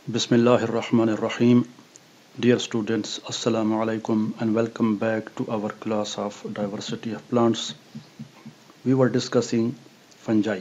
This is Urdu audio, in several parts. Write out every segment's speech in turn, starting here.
Bismillah ar-Rahman ar-Rahim. Dear students, Assalamu alaikum and welcome back to our class of diversity of plants. We were discussing fungi.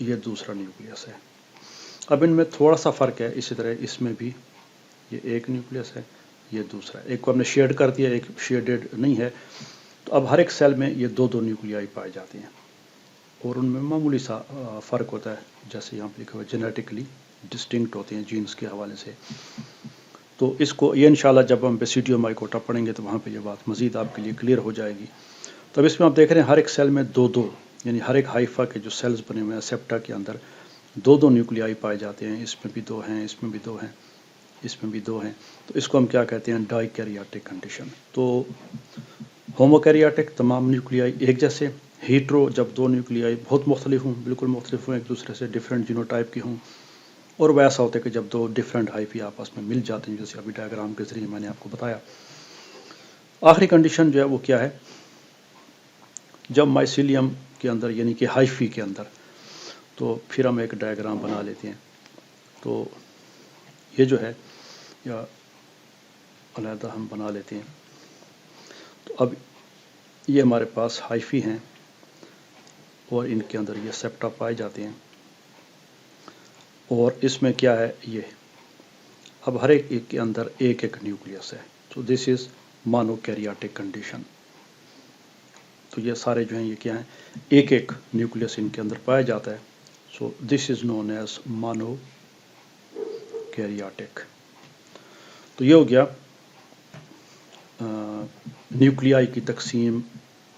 یہ دوسرا نیوکلیس ہے. اب ان میں تھوڑا سا فرق ہے. اسی طرح اس میں بھی یہ ایک نیوکلیس ہے، یہ دوسرا ہے. ایک کو ہم نے شیڈ کر دیا، ایک شیڈڈ نہیں ہے. تو اب ہر ایک سیل میں یہ دو دو نیوکلیائی پائے جاتے ہیں اور ان میں معمولی سا فرق ہوتا ہے، جیسے یہاں پہ لکھا ہوا جینیٹکلی ڈسٹنکٹ ہوتے ہیں جینس کے حوالے سے. تو اس کو یہ انشاءاللہ جب ہم بیسیڈیو مائکوٹا پڑھیں گے تو وہاں پہ یہ بات مزید آپ کے لیے کلیئر ہو جائے گی. تو اب اس میں آپ دیکھ رہے ہیں ہر ایک سیل میں دو دو، یعنی ہر ایک ہائفا کے جو سیلز بنے ہوئے ہیں سیپٹا کے اندر دو دو نیوکلیائی پائے جاتے ہیں. اس میں بھی دو ہیں، اس میں بھی دو ہیں، اس میں بھی دو ہیں. تو اس کو ہم کیا کہتے ہیں؟ ڈائی کیریاٹک کنڈیشن. تو ہومو کیریاٹک تمام نیوکلیائی ایک جیسے، ہیٹرو جب دو نیوکلیائی بہت مختلف ہوں، بالکل مختلف ہوں ایک دوسرے سے، ڈفرینٹ جینوٹائپ کی ہوں. اور ویسا ہوتا ہے کہ جب دو ڈفرینٹ ہائفی آپس میں مل جاتے ہیں، جیسے ابھی ڈائیگرام کے ذریعے میں نے آپ کو بتایا. آخری کنڈیشن جو ہے وہ کیا ہے؟ جب مائسیلیم کے اندر یعنی کہ ہائفی کے اندر، تو پھر ہم ایک ڈائیگرام بنا لیتے ہیں. تو یہ جو ہے یا علیحدہ ہم بنا لیتے ہیں. تو اب یہ ہمارے پاس ہائفی ہیں اور ان کے اندر یہ سیپٹا پائے جاتے ہیں. اور اس میں کیا ہے؟ یہ اب ہر ایک کے اندر ایک ایک نیوکلیس ہے. تو دس از مانو کیریاٹک کنڈیشن. تو یہ سارے جو ہیں یہ کیا ہیں؟ ایک ایک نیوکلیس ان کے اندر پایا جاتا ہے. سو دس از نون ایز مانو کیریاٹک. تو یہ ہو گیا نیوکلیائی کی تقسیم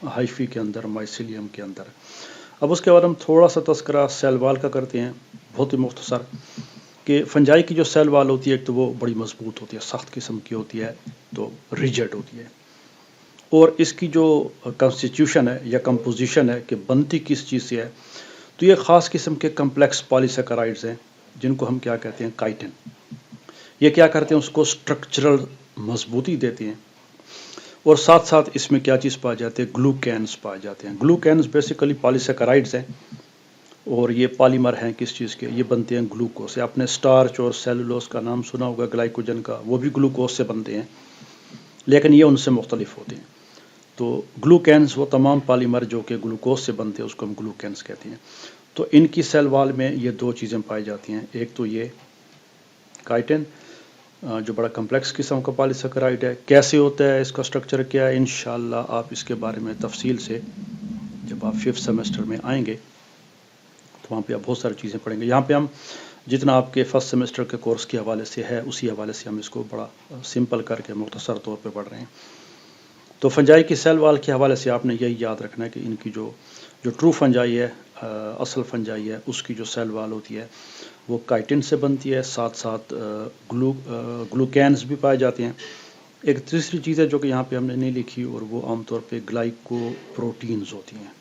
ہائفی کے اندر، مائسیلیم کے اندر. اب اس کے بعد ہم تھوڑا سا تذکرہ سیل وال کا کرتے ہیں، بہت ہی مختصر. کہ فنجائی کی جو سیل وال ہوتی ہے ایک تو وہ بڑی مضبوط ہوتی ہے، سخت قسم کی ہوتی ہے، تو ریجڈ ہوتی ہے. اور اس کی جو کنسٹیٹیوشن ہے یا کمپوزیشن ہے کہ بنتی کس چیز سے ہے، تو یہ خاص قسم کے کمپلیکس پالیسیکرائڈز ہیں جن کو ہم کیا کہتے ہیں؟ کائٹن. یہ کیا کرتے ہیں؟ اس کو سٹرکچرل مضبوطی دیتے ہیں. اور ساتھ ساتھ اس میں کیا چیز پائے جاتے ہیں؟ گلوکینز پائے جاتے ہیں. گلوکینز بیسیکلی پالیسیکرائڈز ہیں اور یہ پالیمر ہیں کس چیز کے؟ یہ بنتے ہیں گلوکوز سے. آپ نے سٹارچ اور سیلولوز کا نام سنا ہوگا، گلائکوجن کا، وہ بھی گلوکوز سے بنتے ہیں لیکن یہ ان سے مختلف ہوتے ہیں. تو گلوکینز وہ تمام پالیمر جو کہ گلوکوز سے بنتے ہیں اس کو ہم گلوکینز کہتے ہیں. تو ان کی سیل وال میں یہ دو چیزیں پائی جاتی ہیں. ایک تو یہ کائٹن جو بڑا کمپلیکس قسم کا پالیسیکرائڈ ہے. کیسے ہوتا ہے، اس کا سٹرکچر کیا ہے، انشاءاللہ آپ اس کے بارے میں تفصیل سے جب آپ 5th سیمسٹر میں آئیں گے تو وہاں پہ آپ بہت ساری چیزیں پڑھیں گے. یہاں پہ ہم جتنا آپ کے 1st سیمسٹر کے کورس کے حوالے سے ہے اسی حوالے سے ہم اس کو بڑا سمپل کر کے مختصر طور پہ پڑھ رہے ہیں. تو فنجائی کی سیل وال کے حوالے سے آپ نے یہی یاد رکھنا ہے کہ ان کی جو ٹرو فنجائی ہے، اصل فنجائی ہے، اس کی جو سیل وال ہوتی ہے وہ کائٹن سے بنتی ہے. ساتھ ساتھ گلوکینز بھی پائے جاتے ہیں. ایک تیسری چیز ہے جو کہ یہاں پہ ہم نے نہیں لکھی اور وہ عام طور پہ گلائکو پروٹینز ہوتی ہیں.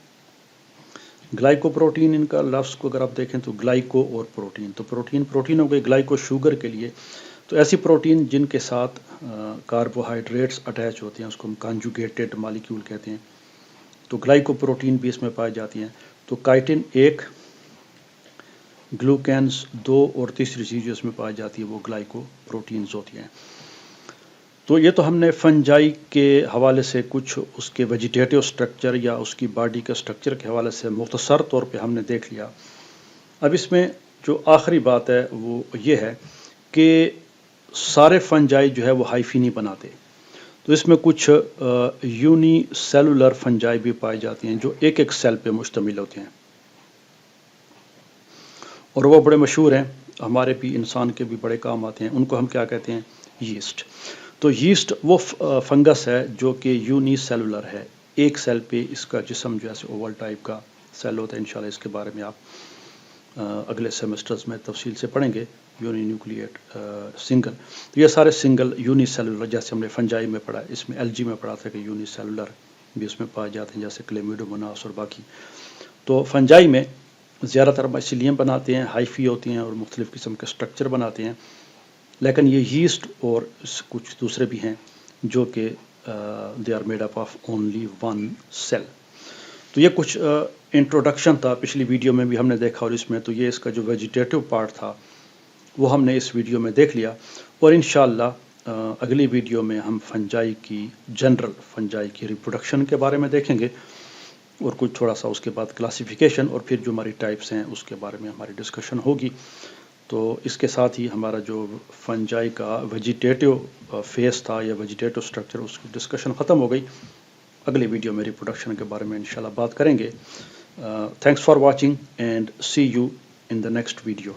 گلائکو پروٹین، ان کا لفظ کو اگر آپ دیکھیں تو گلائکو اور پروٹین، تو پروٹین ہو گئی گلائکو شوگر کے لیے. تو ایسی پروٹین جن کے ساتھ کاربوہائیڈریٹس اٹیچ ہوتے ہیں اس کو ہم کانجوگیٹڈ مالیکیول کہتے ہیں. تو گلائکو پروٹین بھی اس میں پائی جاتی ہیں. تو کائٹن ایک، گلوکینز دو، اور تیسری چیز جو اس میں پائی جاتی ہے وہ گلائکو پروٹینز ہوتی ہیں. تو یہ تو ہم نے فنجائی کے حوالے سے کچھ اس کے ویجیٹیٹو سٹرکچر یا اس کی باڈی کے سٹرکچر کے حوالے سے مختصر طور پہ ہم نے دیکھ لیا. اب اس میں جو آخری بات ہے وہ یہ ہے کہ سارے فنجائی جو ہے وہ ہائفی نہیں بناتے. تو اس میں کچھ یونی سیلولر فنجائی بھی پائی جاتی ہیں جو ایک ایک سیل پہ مشتمل ہوتے ہیں اور وہ بڑے مشہور ہیں، ہمارے بھی انسان کے بھی بڑے کام آتے ہیں. ان کو ہم کیا کہتے ہیں؟ یسٹ. تو یسٹ وہ فنگس ہے جو کہ یونی سیلولر ہے. ایک سیل پہ اس کا جسم جو ہے اوول ٹائپ کا سیل ہوتا ہے. انشاءاللہ اس کے بارے میں آپ اگلے سیمسٹرز میں تفصیل سے پڑھیں گے. Uninucleate single. تو یہ سارے سنگل یونی سیلولر، جیسے ہم نے فنجائی میں پڑھا، اس میں LG میں پڑھا تھا کہ یونی سیلولر بھی اس میں پائے جاتے ہیں جیسے کلیمیڈوموناس اور باقی. تو فنجائی میں زیادہ تر مائسیلیم بناتے ہیں، ہائفی ہوتی ہیں اور مختلف قسم کے سٹرکچر بناتے ہیں. لیکن یہ یسٹ اور کچھ دوسرے بھی ہیں جو کہ they are made up of only one cell. تو یہ کچھ انٹروڈکشن تھا. پچھلی ویڈیو میں بھی ہم نے دیکھا اور اس میں تو یہ اس کا جو ویجیٹیٹو پارٹ تھا وہ ہم نے اس ویڈیو میں دیکھ لیا. اور انشاءاللہ اگلی ویڈیو میں ہم فنجائی کی جنرل فنجائی کی ریپروڈکشن کے بارے میں دیکھیں گے. اور کچھ تھوڑا سا اس کے بعد کلاسیفیکیشن، اور پھر جو ہماری ٹائپس ہیں اس کے بارے میں ہماری ڈسکشن ہوگی. تو اس کے ساتھ ہی ہمارا جو فنجائی کا ویجیٹیٹو فیس تھا یا ویجیٹیٹو سٹرکچر، اس کی ڈسکشن ختم ہو گئی. اگلے ویڈیو میں ریپروڈکشن کے بارے میں انشاءاللہ بات کریں گے. Thanks for watching and see you in the next video.